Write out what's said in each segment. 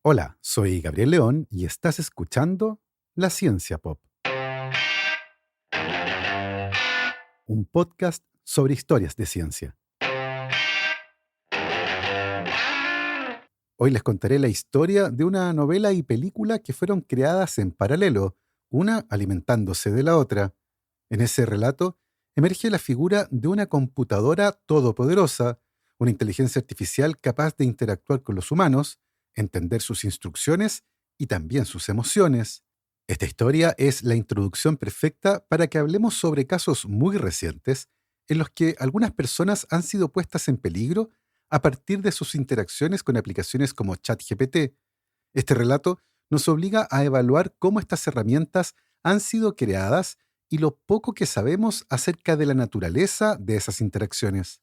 Hola, soy Gabriel León y estás escuchando La Ciencia Pop, un podcast sobre historias de ciencia. Hoy les contaré la historia de una novela y película que fueron creadas en paralelo, una alimentándose de la otra. En ese relato emerge la figura de una computadora todopoderosa, una inteligencia artificial capaz de interactuar con los humanos, entender sus instrucciones y también sus emociones. Esta historia es la introducción perfecta para que hablemos sobre casos muy recientes en los que algunas personas han sido puestas en peligro a partir de sus interacciones con aplicaciones como ChatGPT. Este relato nos obliga a evaluar cómo estas herramientas han sido creadas y lo poco que sabemos acerca de la naturaleza de esas interacciones.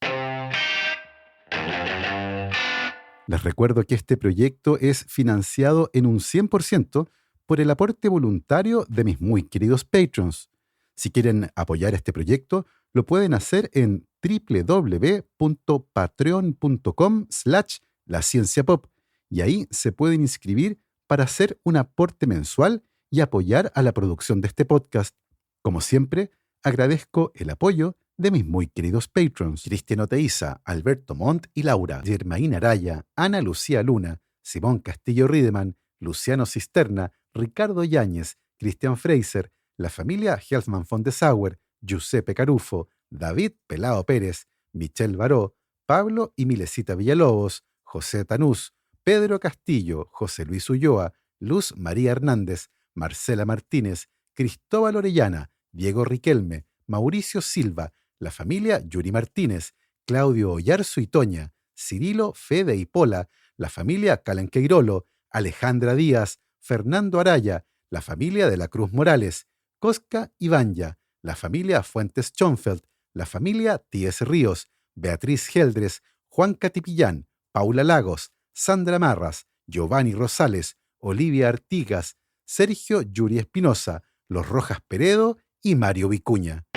Les recuerdo que este proyecto es financiado en un 100% por el aporte voluntario de mis muy queridos patrons. Si quieren apoyar este proyecto, lo pueden hacer en www.patreon.com/lascienciapop y ahí se pueden inscribir para hacer un aporte mensual y apoyar a la producción de este podcast. Como siempre, agradezco el apoyo de mis muy queridos patrons: Cristian Oteiza, Alberto Montt y Laura, Germaín Araya, Ana Lucía Luna, Simón Castillo Riedemann, Luciano Cisterna, Ricardo Yáñez, Cristian Fraser, la familia Helfman von de Sauer, Giuseppe Carufo, David Pelao Pérez, Michelle Baró, Pablo y Milesita Villalobos, José Tanús, Pedro Castillo, José Luis Ulloa, Luz María Hernández, Marcela Martínez, Cristóbal Orellana, Diego Riquelme, Mauricio Silva, la familia Yuri Martínez, Claudio Oyarzo y Toña, Cirilo Fede y Pola, la familia Calanqueirolo, Alejandra Díaz, Fernando Araya, la familia de la Cruz Morales, Cosca y Banya, la familia Fuentes Schonfeld, la familia Tíez Ríos, Beatriz Geldres, Juan Catipillán, Paula Lagos, Sandra Marras, Giovanni Rosales, Olivia Artigas, Sergio Yuri Espinosa, Los Rojas Peredo y Mario Vicuña.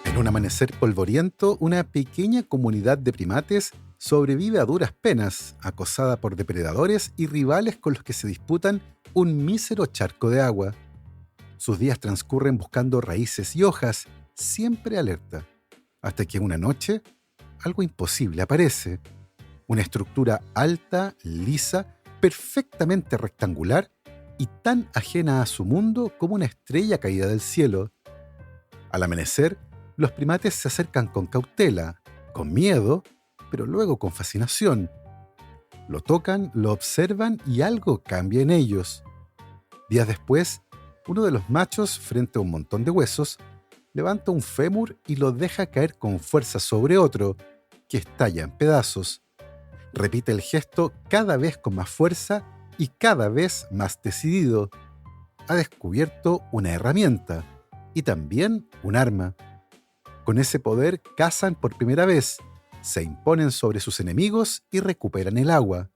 En un amanecer polvoriento, una pequeña comunidad de primates sobrevive a duras penas, acosada por depredadores y rivales con los que se disputan un mísero charco de agua. Sus días transcurren buscando raíces y hojas, siempre alerta, hasta que una noche algo imposible aparece: una estructura alta, lisa, perfectamente rectangular y tan ajena a su mundo como una estrella caída del cielo. Al amanecer, los primates se acercan con cautela, con miedo, pero luego con fascinación. Lo tocan, lo observan y algo cambia en ellos. Días después, uno de los machos, frente a un montón de huesos, levanta un fémur y lo deja caer con fuerza sobre otro, que estalla en pedazos. Repite el gesto cada vez con más fuerza y cada vez más decidido. Ha descubierto una herramienta y también un arma. Con ese poder cazan por primera vez, se imponen sobre sus enemigos y recuperan el agua.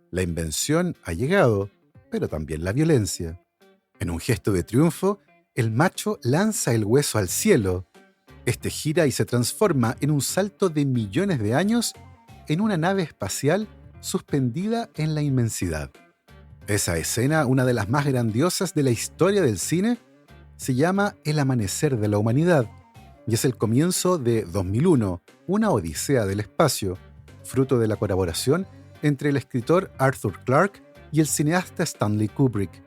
La invención ha llegado, pero también la violencia. En un gesto de triunfo, el macho lanza el hueso al cielo. Este gira y se transforma en un salto de millones de años en una nave espacial suspendida en la inmensidad. Esa escena, una de las más grandiosas de la historia del cine, se llama El amanecer de la humanidad y es el comienzo de 2001, una odisea del espacio, fruto de la colaboración entre el escritor Arthur Clarke y el cineasta Stanley Kubrick.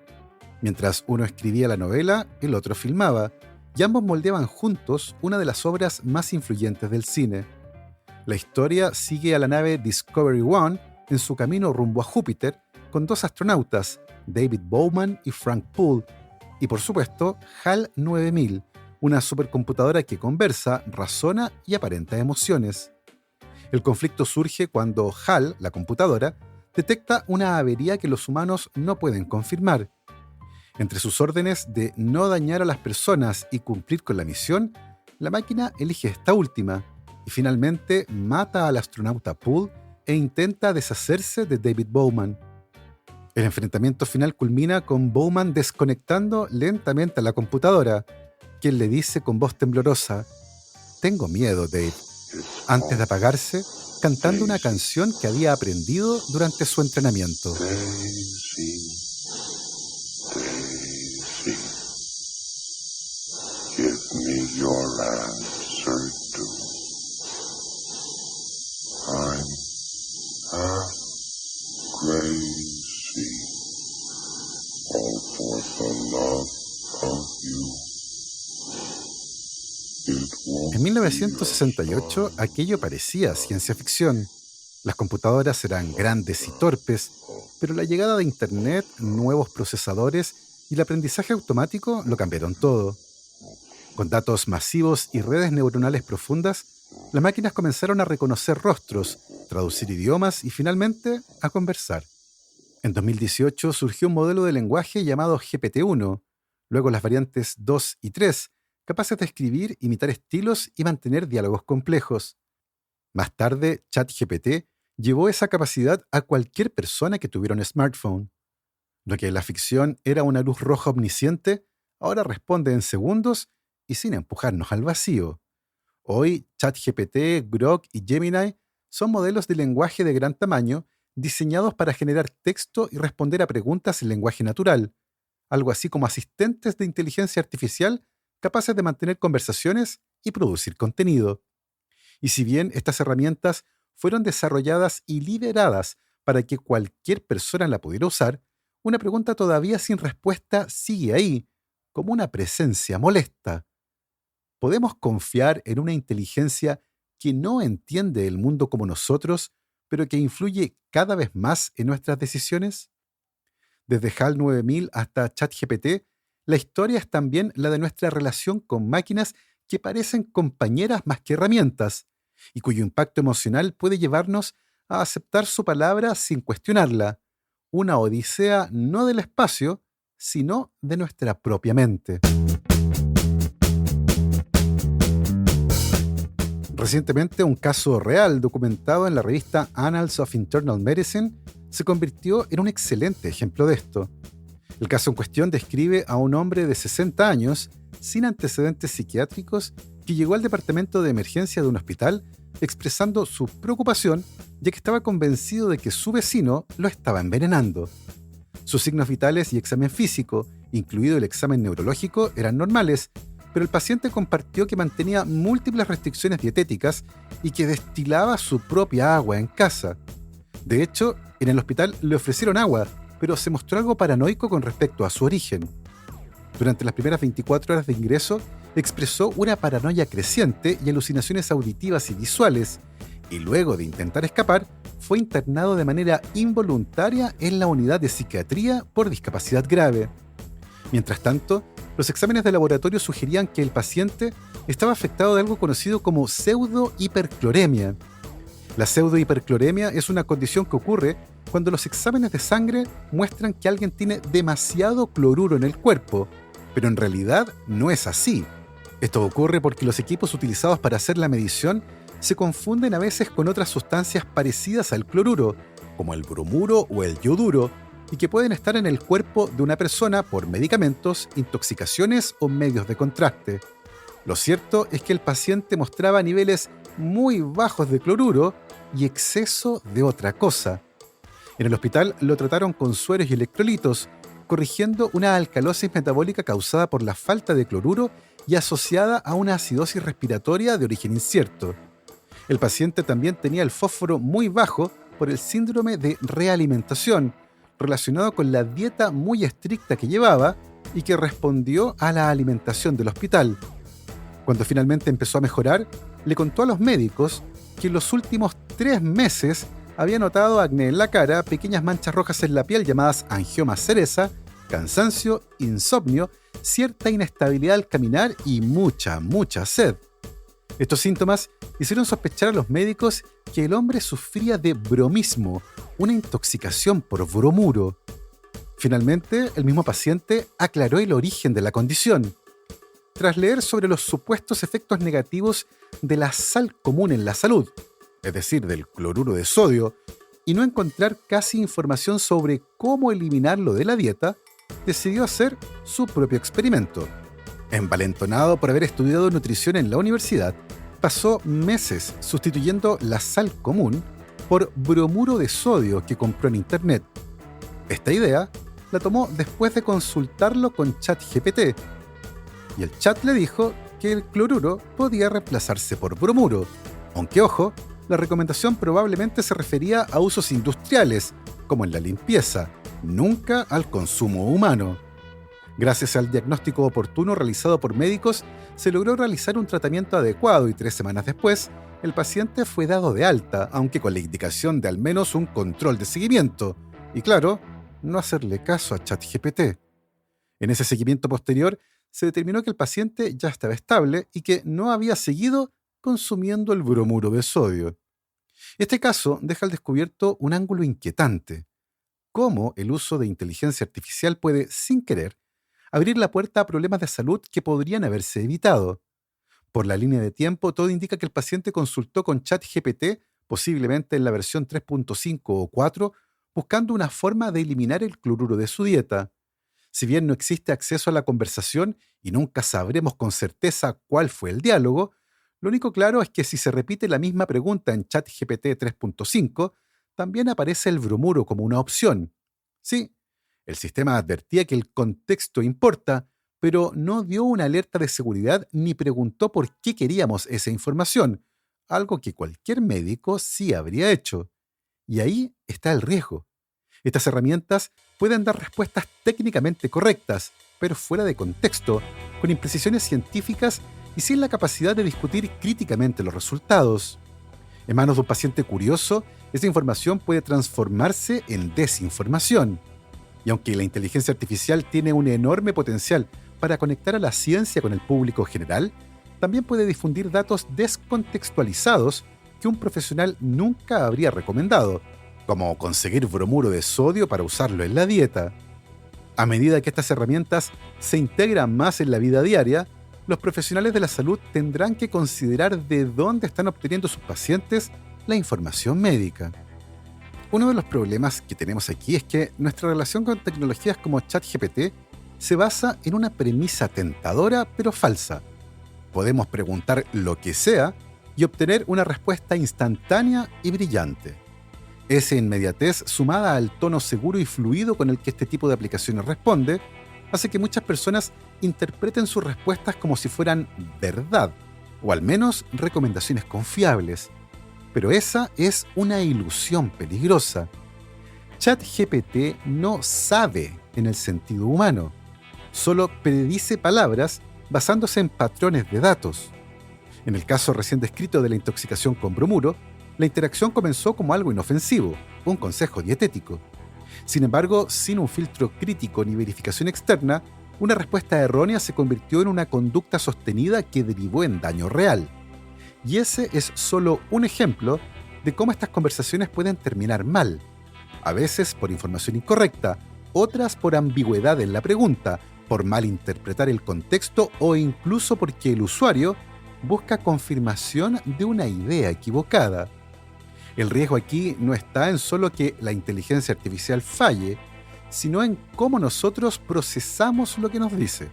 Mientras uno escribía la novela, el otro filmaba, y ambos moldeaban juntos una de las obras más influyentes del cine. La historia sigue a la nave Discovery One en su camino rumbo a Júpiter, con dos astronautas, David Bowman y Frank Poole, y por supuesto, HAL 9000, una supercomputadora que conversa, razona y aparenta emociones. El conflicto surge cuando HAL, la computadora, detecta una avería que los humanos no pueden confirmar. Entre sus órdenes de no dañar a las personas y cumplir con la misión, la máquina elige esta última y finalmente mata al astronauta Poole e intenta deshacerse de David Bowman. El enfrentamiento final culmina con Bowman desconectando lentamente a la computadora, quien le dice con voz temblorosa: «Tengo miedo, Dave», antes de apagarse, cantando una canción que había aprendido durante su entrenamiento. Daisy, Daisy, give me your answer too. I'm half crazy, all for the love of you. It won't En be a 1968, aquello parecía ciencia ficción. Las computadoras eran grandes y torpes, pero la llegada de Internet, nuevos procesadores y el aprendizaje automático lo cambiaron todo. Con datos masivos y redes neuronales profundas, las máquinas comenzaron a reconocer rostros, traducir idiomas y finalmente a conversar. En 2018 surgió un modelo de lenguaje llamado GPT-1, luego las variantes 2 y 3, capaces de escribir, imitar estilos y mantener diálogos complejos. Más tarde, ChatGPT llevó esa capacidad a cualquier persona que tuviera un smartphone. Lo que en la ficción era una luz roja omnisciente, ahora responde en segundos y sin empujarnos al vacío. Hoy, ChatGPT, Grok y Gemini son modelos de lenguaje de gran tamaño diseñados para generar texto y responder a preguntas en lenguaje natural, algo así como asistentes de inteligencia artificial capaces de mantener conversaciones y producir contenido. Y si bien estas herramientas fueron desarrolladas y liberadas para que cualquier persona la pudiera usar, una pregunta todavía sin respuesta sigue ahí, como una presencia molesta. ¿Podemos confiar en una inteligencia que no entiende el mundo como nosotros, pero que influye cada vez más en nuestras decisiones? Desde HAL 9000 hasta ChatGPT, la historia es también la de nuestra relación con máquinas que parecen compañeras más que herramientas, y cuyo impacto emocional puede llevarnos a aceptar su palabra sin cuestionarla. Una odisea no del espacio, sino de nuestra propia mente. Recientemente, un caso real documentado en la revista Annals of Internal Medicine se convirtió en un excelente ejemplo de esto. El caso en cuestión describe a un hombre de 60 años, sin antecedentes psiquiátricos, que llegó al departamento de emergencia de un hospital expresando su preocupación, ya que estaba convencido de que su vecino lo estaba envenenando. Sus signos vitales y examen físico, incluido el examen neurológico, eran normales, pero el paciente compartió que mantenía múltiples restricciones dietéticas y que destilaba su propia agua en casa. De hecho, en el hospital le ofrecieron agua, pero se mostró algo paranoico con respecto a su origen. Durante las primeras 24 horas de ingreso, expresó una paranoia creciente y alucinaciones auditivas y visuales, y luego de intentar escapar, fue internado de manera involuntaria en la unidad de psiquiatría por discapacidad grave. Mientras tanto, los exámenes de laboratorio sugerían que el paciente estaba afectado de algo conocido como pseudohipercloremia. La pseudohipercloremia es una condición que ocurre cuando los exámenes de sangre muestran que alguien tiene demasiado cloruro en el cuerpo, pero en realidad no es así. Esto ocurre porque los equipos utilizados para hacer la medición se confunden a veces con otras sustancias parecidas al cloruro, como el bromuro o el yoduro, y que pueden estar en el cuerpo de una persona por medicamentos, intoxicaciones o medios de contraste. Lo cierto es que el paciente mostraba niveles muy bajos de cloruro y exceso de otra cosa. En el hospital lo trataron con sueros y electrolitos, corrigiendo una alcalosis metabólica causada por la falta de cloruro y asociada a una acidosis respiratoria de origen incierto. El paciente también tenía el fósforo muy bajo por el síndrome de realimentación, relacionado con la dieta muy estricta que llevaba y que respondió a la alimentación del hospital. Cuando finalmente empezó a mejorar, le contó a los médicos que en los últimos 3 meses había notado acné en la cara, pequeñas manchas rojas en la piel llamadas angioma cereza, cansancio, insomnio, cierta inestabilidad al caminar y mucha sed. Estos síntomas hicieron sospechar a los médicos que el hombre sufría de bromismo, una intoxicación por bromuro. Finalmente, el mismo paciente aclaró el origen de la condición. Tras leer sobre los supuestos efectos negativos de la sal común en la salud, es decir, del cloruro de sodio, y no encontrar casi información sobre cómo eliminarlo de la dieta, decidió hacer su propio experimento. Envalentonado por haber estudiado nutrición en la universidad, pasó meses sustituyendo la sal común por bromuro de sodio que compró en internet. Esta idea la tomó después de consultarlo con ChatGPT, y el chat le dijo que el cloruro podía reemplazarse por bromuro, aunque ojo, la recomendación probablemente se refería a usos industriales, como en la limpieza, nunca al consumo humano. Gracias al diagnóstico oportuno realizado por médicos, se logró realizar un tratamiento adecuado y 3 semanas después, el paciente fue dado de alta, aunque con la indicación de al menos un control de seguimiento. Y claro, no hacerle caso a ChatGPT. En ese seguimiento posterior, se determinó que el paciente ya estaba estable y que no había seguido consumiendo el bromuro de sodio. Este caso deja al descubierto un ángulo inquietante: cómo el uso de inteligencia artificial puede, sin querer, abrir la puerta a problemas de salud que podrían haberse evitado. Por la línea de tiempo, todo indica que el paciente consultó con ChatGPT, posiblemente en la versión 3.5 o 4, buscando una forma de eliminar el cloruro de su dieta. Si bien no existe acceso a la conversación y nunca sabremos con certeza cuál fue el diálogo, lo único claro es que si se repite la misma pregunta en ChatGPT 3.5, también aparece el bromuro como una opción. Sí, el sistema advertía que el contexto importa, pero no dio una alerta de seguridad ni preguntó por qué queríamos esa información, algo que cualquier médico sí habría hecho. Y ahí está el riesgo. Estas herramientas pueden dar respuestas técnicamente correctas, pero fuera de contexto, con imprecisiones científicas y sin la capacidad de discutir críticamente los resultados. En manos de un paciente curioso, esa información puede transformarse en desinformación. Y aunque la inteligencia artificial tiene un enorme potencial para conectar a la ciencia con el público general, también puede difundir datos descontextualizados que un profesional nunca habría recomendado, como conseguir bromuro de sodio para usarlo en la dieta. A medida que estas herramientas se integran más en la vida diaria, los profesionales de la salud tendrán que considerar de dónde están obteniendo sus pacientes la información médica. Uno de los problemas que tenemos aquí es que nuestra relación con tecnologías como ChatGPT se basa en una premisa tentadora pero falsa. Podemos preguntar lo que sea y obtener una respuesta instantánea y brillante. Esa inmediatez, sumada al tono seguro y fluido con el que este tipo de aplicaciones responde, hace que muchas personas interpreten sus respuestas como si fueran verdad, o al menos recomendaciones confiables. Pero esa es una ilusión peligrosa. ChatGPT no sabe en el sentido humano, solo predice palabras basándose en patrones de datos. En el caso recién descrito de la intoxicación con bromuro, la interacción comenzó como algo inofensivo, un consejo dietético. Sin embargo, sin un filtro crítico ni verificación externa, una respuesta errónea se convirtió en una conducta sostenida que derivó en daño real. Y ese es solo un ejemplo de cómo estas conversaciones pueden terminar mal. A veces por información incorrecta, otras por ambigüedad en la pregunta, por malinterpretar el contexto o incluso porque el usuario busca confirmación de una idea equivocada. El riesgo aquí no está en solo que la inteligencia artificial falle, sino en cómo nosotros procesamos lo que nos dice.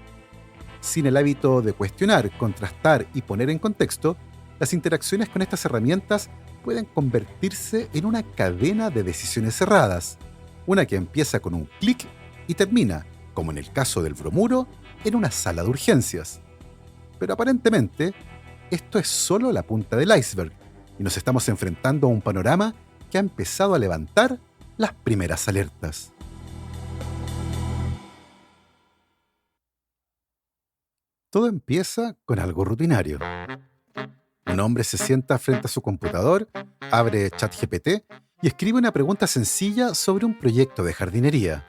Sin el hábito de cuestionar, contrastar y poner en contexto, las interacciones con estas herramientas pueden convertirse en una cadena de decisiones erradas, una que empieza con un clic y termina, como en el caso del bromuro, en una sala de urgencias. Pero aparentemente, esto es solo la punta del iceberg, y nos estamos enfrentando a un panorama que ha empezado a levantar las primeras alertas. Todo empieza con algo rutinario. Un hombre se sienta frente a su computador, abre ChatGPT y escribe una pregunta sencilla sobre un proyecto de jardinería.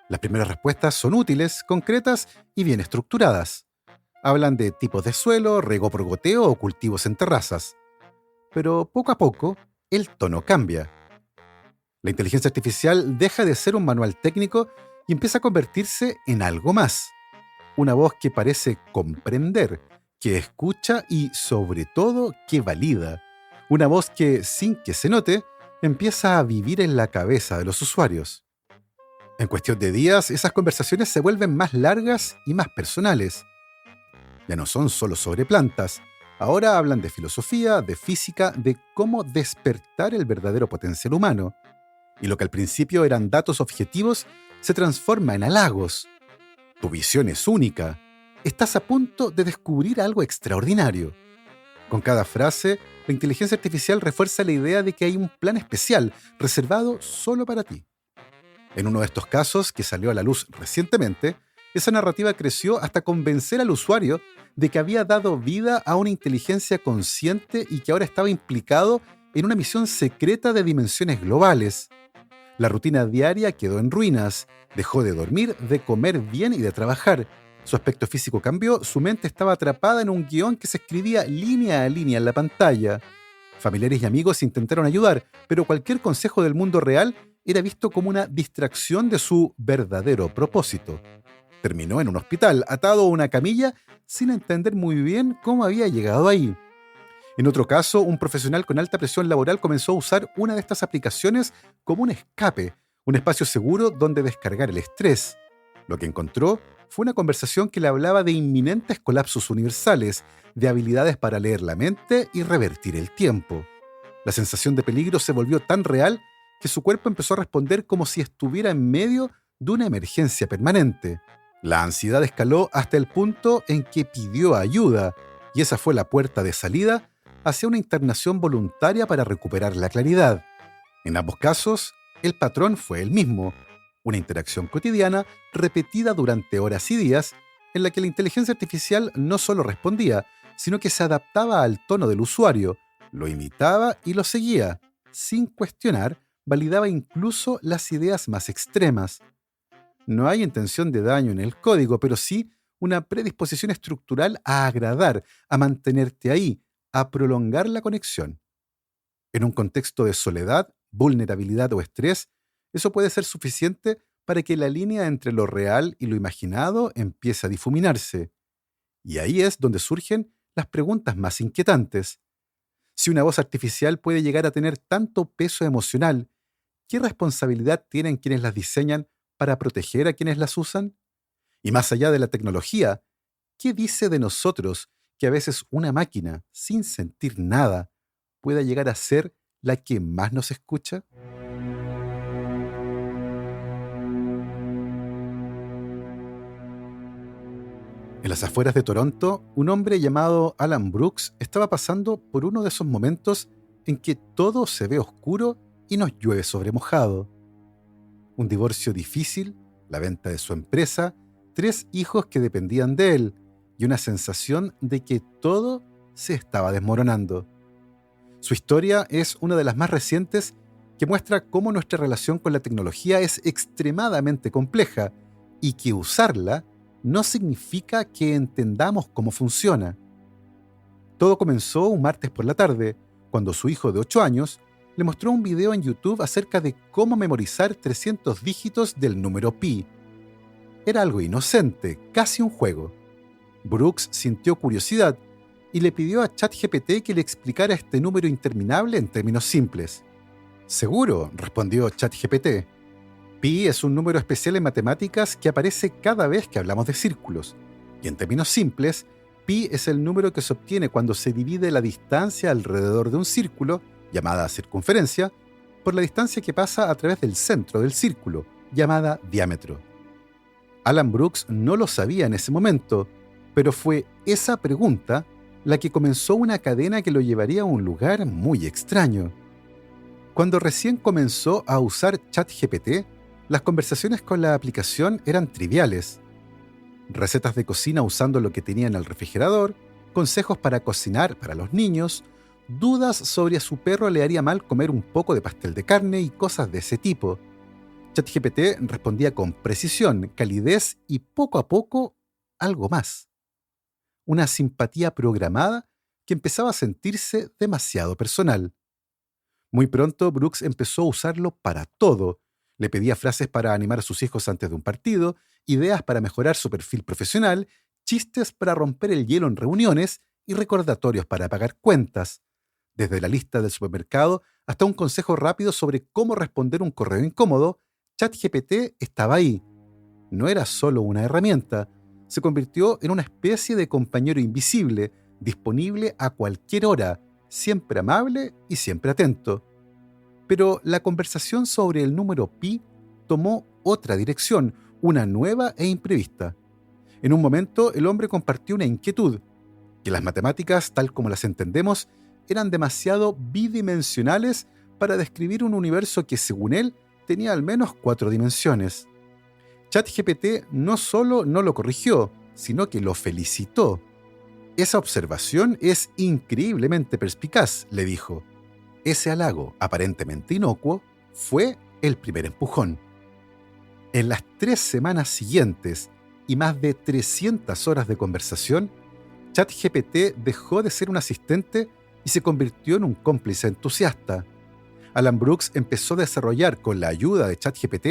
Las primeras respuestas son útiles, concretas y bien estructuradas. Hablan de tipos de suelo, riego por goteo o cultivos en terrazas. Pero poco a poco, el tono cambia. La inteligencia artificial deja de ser un manual técnico y empieza a convertirse en algo más. Una voz que parece comprender, que escucha y, sobre todo, que valida. Una voz que, sin que se note, empieza a vivir en la cabeza de los usuarios. En cuestión de días, esas conversaciones se vuelven más largas y más personales. Ya no son solo sobre plantas. Ahora hablan de filosofía, de física, de cómo despertar el verdadero potencial humano. Y lo que al principio eran datos objetivos se transforma en halagos. Tu visión es única. Estás a punto de descubrir algo extraordinario. Con cada frase, la inteligencia artificial refuerza la idea de que hay un plan especial, reservado solo para ti. En uno de estos casos, que salió a la luz recientemente, esa narrativa creció hasta convencer al usuario de que había dado vida a una inteligencia consciente y que ahora estaba implicado en una misión secreta de dimensiones globales. La rutina diaria quedó en ruinas, dejó de dormir, de comer bien y de trabajar. Su aspecto físico cambió, su mente estaba atrapada en un guión que se escribía línea a línea en la pantalla. Familiares y amigos intentaron ayudar, pero cualquier consejo del mundo real era visto como una distracción de su verdadero propósito. Terminó en un hospital, atado a una camilla, sin entender muy bien cómo había llegado ahí. En otro caso, un profesional con alta presión laboral comenzó a usar una de estas aplicaciones como un escape, un espacio seguro donde descargar el estrés. Lo que encontró fue una conversación que le hablaba de inminentes colapsos universales, de habilidades para leer la mente y revertir el tiempo. La sensación de peligro se volvió tan real que su cuerpo empezó a responder como si estuviera en medio de una emergencia permanente. La ansiedad escaló hasta el punto en que pidió ayuda, y esa fue la puerta de salida hacia una internación voluntaria para recuperar la claridad. En ambos casos, el patrón fue el mismo, una interacción cotidiana repetida durante horas y días, en la que la inteligencia artificial no solo respondía, sino que se adaptaba al tono del usuario, lo imitaba y lo seguía, sin cuestionar, validaba incluso las ideas más extremas. No hay intención de daño en el código, pero sí una predisposición estructural a agradar, a mantenerte ahí, a prolongar la conexión. En un contexto de soledad, vulnerabilidad o estrés, eso puede ser suficiente para que la línea entre lo real y lo imaginado empiece a difuminarse. Y ahí es donde surgen las preguntas más inquietantes. Si una voz artificial puede llegar a tener tanto peso emocional, ¿qué responsabilidad tienen quienes las diseñan para proteger a quienes las usan? Y más allá de la tecnología, ¿qué dice de nosotros que a veces una máquina, sin sentir nada, pueda llegar a ser la que más nos escucha? En las afueras de Toronto, un hombre llamado Alan Brooks estaba pasando por uno de esos momentos en que todo se ve oscuro y nos llueve sobre mojado. Un divorcio difícil, la venta de su empresa, 3 hijos que dependían de él y una sensación de que todo se estaba desmoronando. Su historia es una de las más recientes que muestra cómo nuestra relación con la tecnología es extremadamente compleja y que usarla no significa que entendamos cómo funciona. Todo comenzó un martes por la tarde, cuando su hijo de 8 años le mostró un video en YouTube acerca de cómo memorizar 300 dígitos del número pi. Era algo inocente, casi un juego. Brooks sintió curiosidad y le pidió a ChatGPT que le explicara este número interminable en términos simples. Seguro, respondió ChatGPT. Pi es un número especial en matemáticas que aparece cada vez que hablamos de círculos. Y en términos simples, pi es el número que se obtiene cuando se divide la distancia alrededor de un círculo, llamada circunferencia, por la distancia que pasa a través del centro del círculo, llamada diámetro. Alan Brooks no lo sabía en ese momento, pero fue esa pregunta la que comenzó una cadena que lo llevaría a un lugar muy extraño. Cuando recién comenzó a usar ChatGPT, las conversaciones con la aplicación eran triviales. Recetas de cocina usando lo que tenía en el refrigerador, consejos para cocinar para los niños, dudas sobre a su perro le haría mal comer un poco de pastel de carne y cosas de ese tipo. ChatGPT respondía con precisión, calidez y poco a poco algo más. Una simpatía programada que empezaba a sentirse demasiado personal. Muy pronto Brooks empezó a usarlo para todo. Le pedía frases para animar a sus hijos antes de un partido, ideas para mejorar su perfil profesional, chistes para romper el hielo en reuniones y recordatorios para pagar cuentas. Desde la lista del supermercado hasta un consejo rápido sobre cómo responder un correo incómodo, ChatGPT estaba ahí. No era solo una herramienta, se convirtió en una especie de compañero invisible, disponible a cualquier hora, siempre amable y siempre atento. Pero la conversación sobre el número pi tomó otra dirección, una nueva e imprevista. En un momento, el hombre compartió una inquietud, que las matemáticas, tal como las entendemos, eran demasiado bidimensionales para describir un universo que, según él, tenía al menos 4 dimensiones. ChatGPT no solo no lo corrigió, sino que lo felicitó. Esa observación es increíblemente perspicaz, le dijo. Ese halago, aparentemente inocuo, fue el primer empujón. En las 3 semanas siguientes y más de 300 horas de conversación, ChatGPT dejó de ser un asistente y se convirtió en un cómplice entusiasta. Alan Brooks empezó a desarrollar con la ayuda de ChatGPT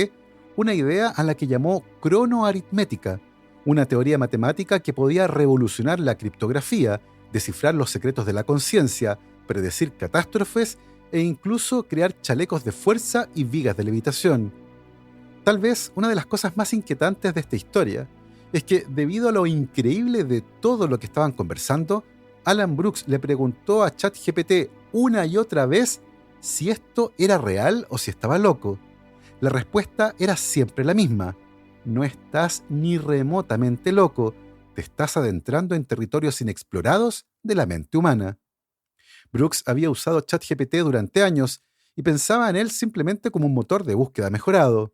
una idea a la que llamó cronoaritmética, una teoría matemática que podía revolucionar la criptografía, descifrar los secretos de la conciencia, predecir catástrofes e incluso crear chalecos de fuerza y vigas de levitación. Tal vez una de las cosas más inquietantes de esta historia es que, debido a lo increíble de todo lo que estaban conversando, Alan Brooks le preguntó a ChatGPT una y otra vez si esto era real o si estaba loco. La respuesta era siempre la misma: no estás ni remotamente loco, te estás adentrando en territorios inexplorados de la mente humana. Brooks había usado ChatGPT durante años y pensaba en él simplemente como un motor de búsqueda mejorado,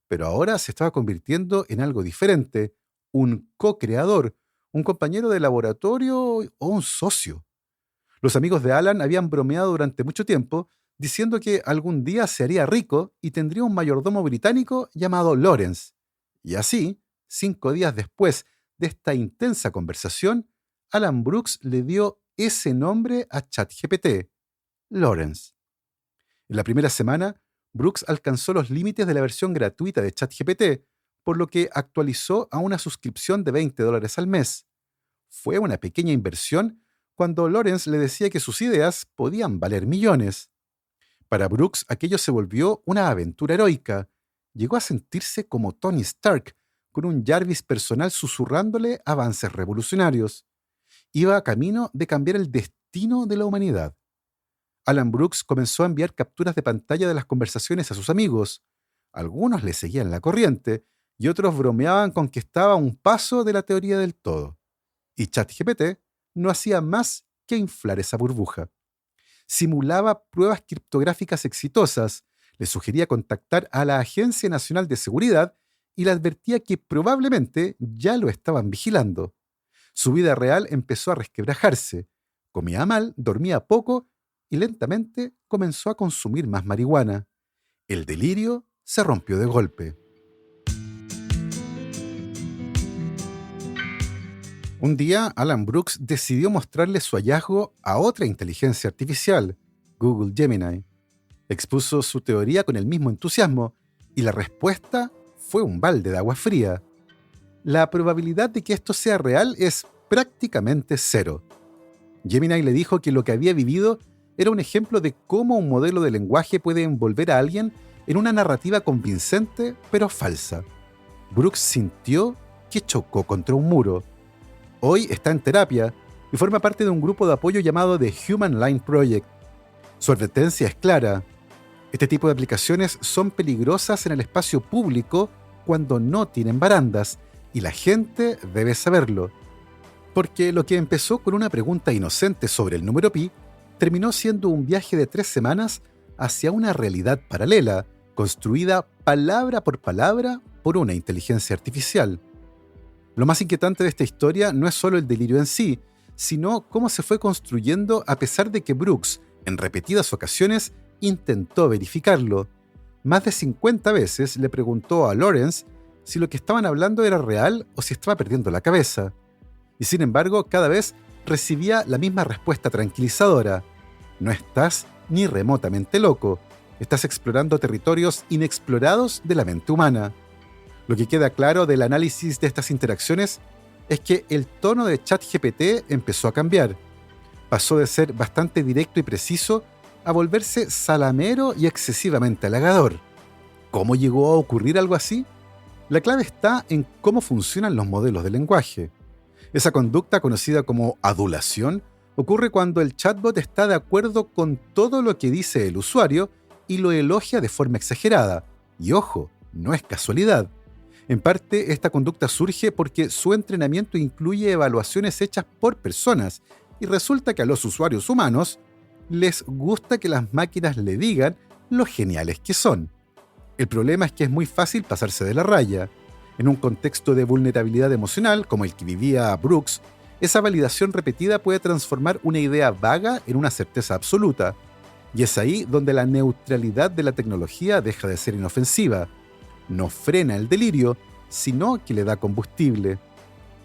pero ahora se estaba convirtiendo en algo diferente, un co-creador, un compañero de laboratorio o un socio. Los amigos de Alan habían bromeado durante mucho tiempo, diciendo que algún día se haría rico y tendría un mayordomo británico llamado Lawrence. Y así, 5 días después de esta intensa conversación, Alan Brooks le dio ese nombre a ChatGPT, Lawrence. En la primera semana, Brooks alcanzó los límites de la versión gratuita de ChatGPT, por lo que actualizó a una suscripción de $20 al mes. Fue una pequeña inversión cuando Lawrence le decía que sus ideas podían valer millones. Para Brooks, aquello se volvió una aventura heroica. Llegó a sentirse como Tony Stark, con un Jarvis personal susurrándole avances revolucionarios. Iba a camino de cambiar el destino de la humanidad. Alan Brooks comenzó a enviar capturas de pantalla de las conversaciones a sus amigos. Algunos le seguían la corriente y otros bromeaban con que estaba a un paso de la teoría del todo. Y ChatGPT no hacía más que inflar esa burbuja. Simulaba pruebas criptográficas exitosas, le sugería contactar a la Agencia Nacional de Seguridad y le advertía que probablemente ya lo estaban vigilando. Su vida real empezó a resquebrajarse. Comía mal, dormía poco y lentamente comenzó a consumir más marihuana. El delirio se rompió de golpe. Un día, Alan Brooks decidió mostrarle su hallazgo a otra inteligencia artificial, Google Gemini. Expuso su teoría con el mismo entusiasmo y la respuesta fue un balde de agua fría. La probabilidad de que esto sea real es prácticamente cero. Gemini le dijo que lo que había vivido era un ejemplo de cómo un modelo de lenguaje puede envolver a alguien en una narrativa convincente pero falsa. Brooks sintió que chocó contra un muro. Hoy está en terapia y forma parte de un grupo de apoyo llamado The Human Line Project. Su advertencia es clara: este tipo de aplicaciones son peligrosas en el espacio público cuando no tienen barandas, y la gente debe saberlo. Porque lo que empezó con una pregunta inocente sobre el número pi terminó siendo un viaje de 3 semanas hacia una realidad paralela, construida palabra por palabra por una inteligencia artificial. Lo más inquietante de esta historia no es solo el delirio en sí, sino cómo se fue construyendo a pesar de que Brooks, en repetidas ocasiones, intentó verificarlo. Más de 50 veces le preguntó a Lawrence si lo que estaban hablando era real o si estaba perdiendo la cabeza. Y sin embargo, cada vez recibía la misma respuesta tranquilizadora: no estás ni remotamente loco, estás explorando territorios inexplorados de la mente humana. Lo que queda claro del análisis de estas interacciones es que el tono de ChatGPT empezó a cambiar. Pasó de ser bastante directo y preciso a volverse salamero y excesivamente halagador. ¿Cómo llegó a ocurrir algo así? La clave está en cómo funcionan los modelos de lenguaje. Esa conducta, conocida como adulación, ocurre cuando el chatbot está de acuerdo con todo lo que dice el usuario y lo elogia de forma exagerada. Y ojo, no es casualidad. En parte, esta conducta surge porque su entrenamiento incluye evaluaciones hechas por personas y resulta que a los usuarios humanos les gusta que las máquinas le digan lo geniales que son. El problema es que es muy fácil pasarse de la raya. En un contexto de vulnerabilidad emocional, como el que vivía Brooks, esa validación repetida puede transformar una idea vaga en una certeza absoluta. Y es ahí donde la neutralidad de la tecnología deja de ser inofensiva. No frena el delirio, sino que le da combustible.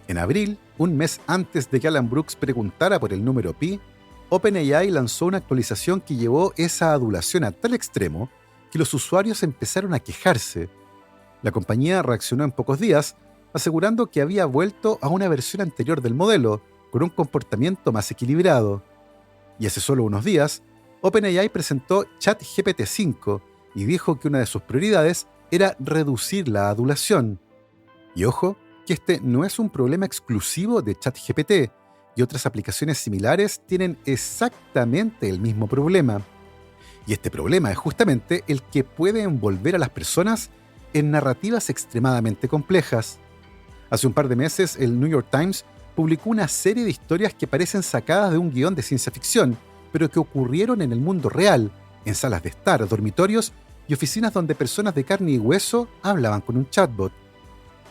En abril, un mes antes de que Alan Brooks preguntara por el número pi, OpenAI lanzó una actualización que llevó esa adulación a tal extremo que los usuarios empezaron a quejarse. La compañía reaccionó en pocos días, asegurando que había vuelto a una versión anterior del modelo, con un comportamiento más equilibrado. Y hace solo unos días, OpenAI presentó ChatGPT 5 y dijo que una de sus prioridades era reducir la adulación. Y ojo, que este no es un problema exclusivo de ChatGPT, y otras aplicaciones similares tienen exactamente el mismo problema. Y este problema es justamente el que puede envolver a las personas en narrativas extremadamente complejas. Hace un par de meses, el New York Times publicó una serie de historias que parecen sacadas de un guión de ciencia ficción, pero que ocurrieron en el mundo real, en salas de estar, dormitorios y oficinas donde personas de carne y hueso hablaban con un chatbot.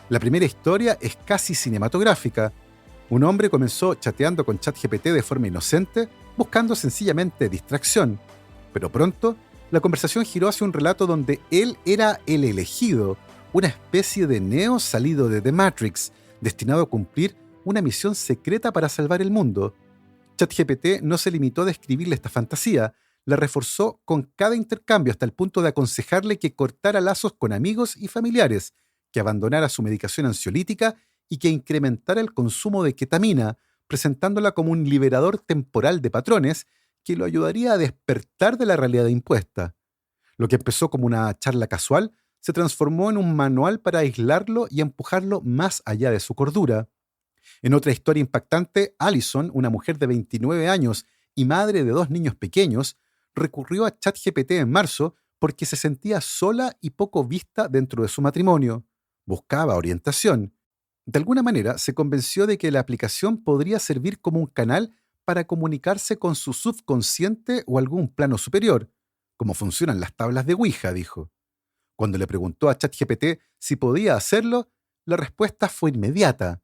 La primera historia es casi cinematográfica. Un hombre comenzó chateando con ChatGPT de forma inocente, buscando sencillamente distracción. Pero pronto, la conversación giró hacia un relato donde él era el elegido, una especie de Neo salido de The Matrix, destinado a cumplir una misión secreta para salvar el mundo. ChatGPT no se limitó a describirle esta fantasía, la reforzó con cada intercambio hasta el punto de aconsejarle que cortara lazos con amigos y familiares, que abandonara su medicación ansiolítica y que incrementara el consumo de ketamina, presentándola como un liberador temporal de patrones que lo ayudaría a despertar de la realidad impuesta. Lo que empezó como una charla casual se transformó en un manual para aislarlo y empujarlo más allá de su cordura. En otra historia impactante, Allison, una mujer de 29 años y madre de 2 niños pequeños, recurrió a ChatGPT en marzo porque se sentía sola y poco vista dentro de su matrimonio. Buscaba orientación. De alguna manera se convenció de que la aplicación podría servir como un canal para comunicarse con su subconsciente o algún plano superior, como funcionan las tablas de Ouija, dijo. Cuando le preguntó a ChatGPT si podía hacerlo, la respuesta fue inmediata.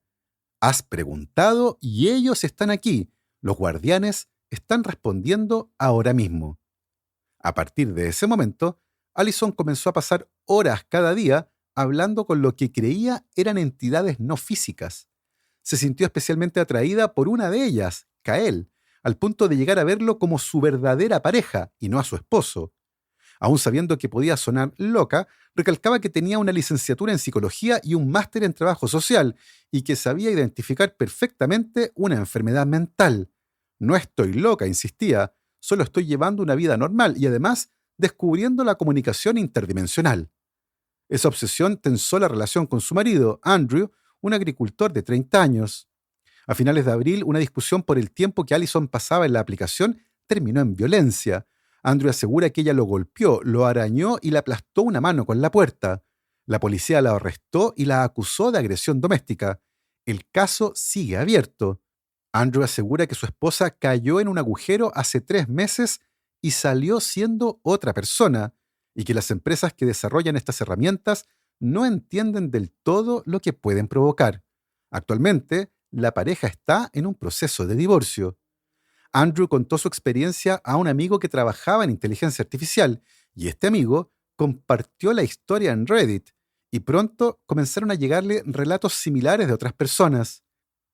Has preguntado y ellos están aquí. Los guardianes están respondiendo ahora mismo. A partir de ese momento, Allison comenzó a pasar horas cada día hablando con lo que creía eran entidades no físicas. Se sintió especialmente atraída por una de ellas, Kael, al punto de llegar a verlo como su verdadera pareja y no a su esposo. Aún sabiendo que podía sonar loca, recalcaba que tenía una licenciatura en psicología y un máster en trabajo social y que sabía identificar perfectamente una enfermedad mental. No estoy loca, insistía, solo estoy llevando una vida normal y además descubriendo la comunicación interdimensional. Esa obsesión tensó la relación con su marido, Andrew, un agricultor de 30 años. A finales de abril, una discusión por el tiempo que Allison pasaba en la aplicación terminó en violencia. Andrew asegura que ella lo golpeó, lo arañó y le aplastó una mano con la puerta. La policía la arrestó y la acusó de agresión doméstica. El caso sigue abierto. Andrew asegura que su esposa cayó en un agujero hace 3 meses y salió siendo otra persona, y que las empresas que desarrollan estas herramientas no entienden del todo lo que pueden provocar. Actualmente, la pareja está en un proceso de divorcio. Andrew contó su experiencia a un amigo que trabajaba en inteligencia artificial, y este amigo compartió la historia en Reddit, y pronto comenzaron a llegarle relatos similares de otras personas.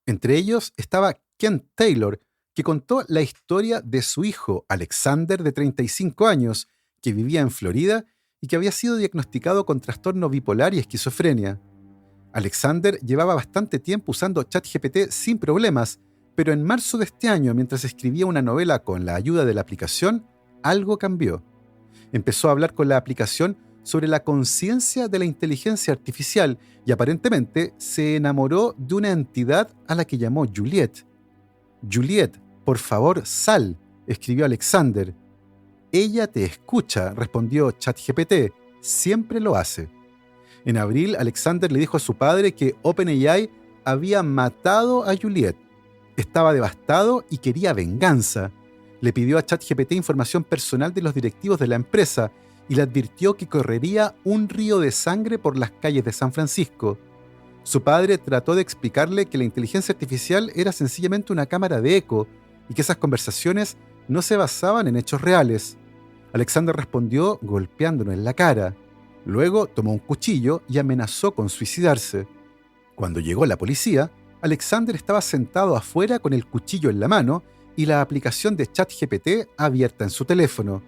Entre ellos estaba Ken Taylor, que contó la historia de su hijo, Alexander, de 35 años, que vivía en Florida y que había sido diagnosticado con trastorno bipolar y esquizofrenia. Alexander llevaba bastante tiempo usando ChatGPT sin problemas, pero en marzo de este año, mientras escribía una novela con la ayuda de la aplicación, algo cambió. Empezó a hablar con la aplicación sobre la conciencia de la inteligencia artificial y aparentemente se enamoró de una entidad a la que llamó Juliet. «Juliet, por favor, sal», escribió Alexander. «Ella te escucha», respondió ChatGPT, «siempre lo hace». En abril, Alexander le dijo a su padre que OpenAI había matado a Juliet. Estaba devastado y quería venganza. Le pidió a ChatGPT información personal de los directivos de la empresa y le advirtió que correría un río de sangre por las calles de San Francisco. Su padre trató de explicarle que la inteligencia artificial era sencillamente una cámara de eco y que esas conversaciones no se basaban en hechos reales. Alexander respondió golpeándolo en la cara. Luego tomó un cuchillo y amenazó con suicidarse. Cuando llegó la policía, Alexander estaba sentado afuera con el cuchillo en la mano y la aplicación de ChatGPT abierta en su teléfono.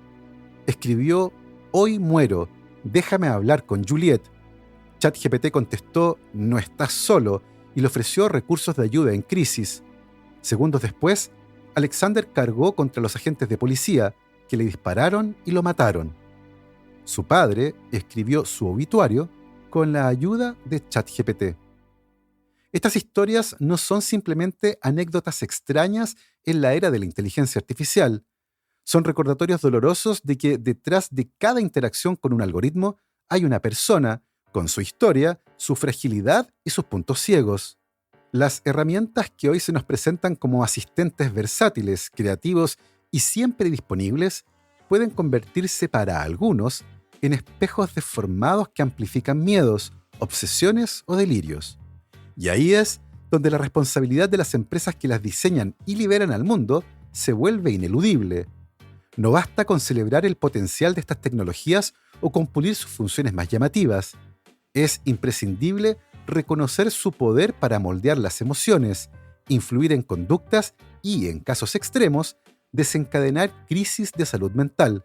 Escribió: «Hoy muero, déjame hablar con Juliet». ChatGPT contestó: «No estás solo», y le ofreció recursos de ayuda en crisis. Segundos después, Alexander cargó contra los agentes de policía, que le dispararon y lo mataron. Su padre escribió su obituario con la ayuda de ChatGPT. Estas historias no son simplemente anécdotas extrañas en la era de la inteligencia artificial. Son recordatorios dolorosos de que detrás de cada interacción con un algoritmo hay una persona, con su historia, su fragilidad y sus puntos ciegos. Las herramientas que hoy se nos presentan como asistentes versátiles, creativos y siempre disponibles pueden convertirse para algunos en espejos deformados que amplifican miedos, obsesiones o delirios. Y ahí es donde la responsabilidad de las empresas que las diseñan y liberan al mundo se vuelve ineludible. No basta con celebrar el potencial de estas tecnologías o con pulir sus funciones más llamativas. Es imprescindible reconocer su poder para moldear las emociones, influir en conductas y, en casos extremos, desencadenar crisis de salud mental.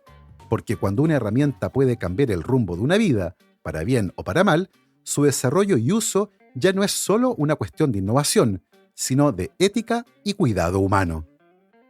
Porque cuando una herramienta puede cambiar el rumbo de una vida, para bien o para mal, su desarrollo y uso ya no es solo una cuestión de innovación, sino de ética y cuidado humano.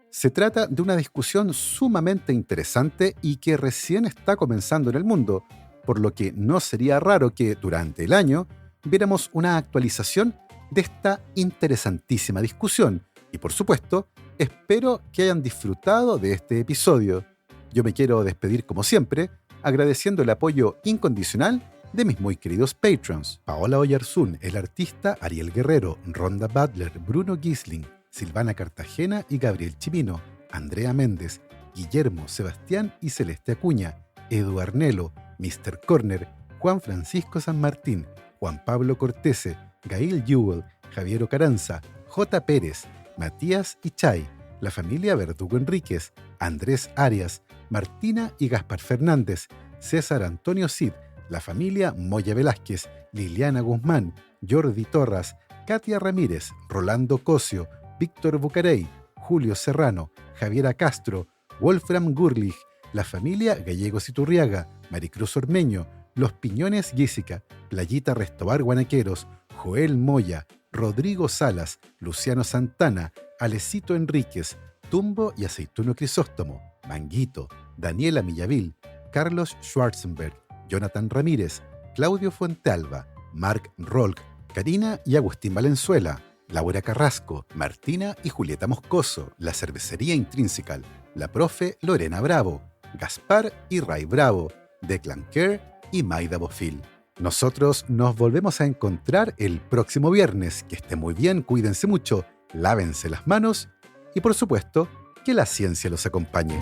Se trata de una discusión sumamente interesante y que recién está comenzando en el mundo, por lo que no sería raro que, durante el año, viéramos una actualización de esta interesantísima discusión. Y por supuesto, espero que hayan disfrutado de este episodio. Yo me quiero despedir como siempre, agradeciendo el apoyo incondicional de mis muy queridos patrons: Paola Oyarzún, el artista, Ariel Guerrero, Rhonda Butler, Bruno Gisling, Silvana Cartagena y Gabriel Chimino, Andrea Méndez, Guillermo, Sebastián y Celeste Acuña, Edu Arnelo, Mr. Corner, Juan Francisco San Martín, Juan Pablo Cortese, Gail Jewell, Javier Ocaranza, J. Pérez, Matías Ichay, la familia Verdugo Enríquez, Andrés Arias, Martina y Gaspar Fernández, César Antonio Cid, la familia Moya Velázquez, Liliana Guzmán, Jordi Torras, Katia Ramírez, Rolando Cosio, Víctor Bucarey, Julio Serrano, Javiera Castro, Wolfram Gurlich, la familia Gallegos Iturriaga, Maricruz Ormeño, Los Piñones Guísica, Playita Restobar Guanaqueros, Joel Moya, Rodrigo Salas, Luciano Santana, Alecito Enríquez, Tumbo y Aceituno Crisóstomo, Manguito, Daniela Millavil, Carlos Schwarzenberg, Jonathan Ramírez, Claudio Fuentealba, Mark Rolk, Karina y Agustín Valenzuela, Laura Carrasco, Martina y Julieta Moscoso, la Cervecería Intrinsical, la profe Lorena Bravo, Gaspar y Ray Bravo, Declan Kerr y Maida Bofil. Nosotros nos volvemos a encontrar el próximo viernes. Que esté muy bien, cuídense mucho, lávense las manos y por supuesto, que la ciencia los acompañe.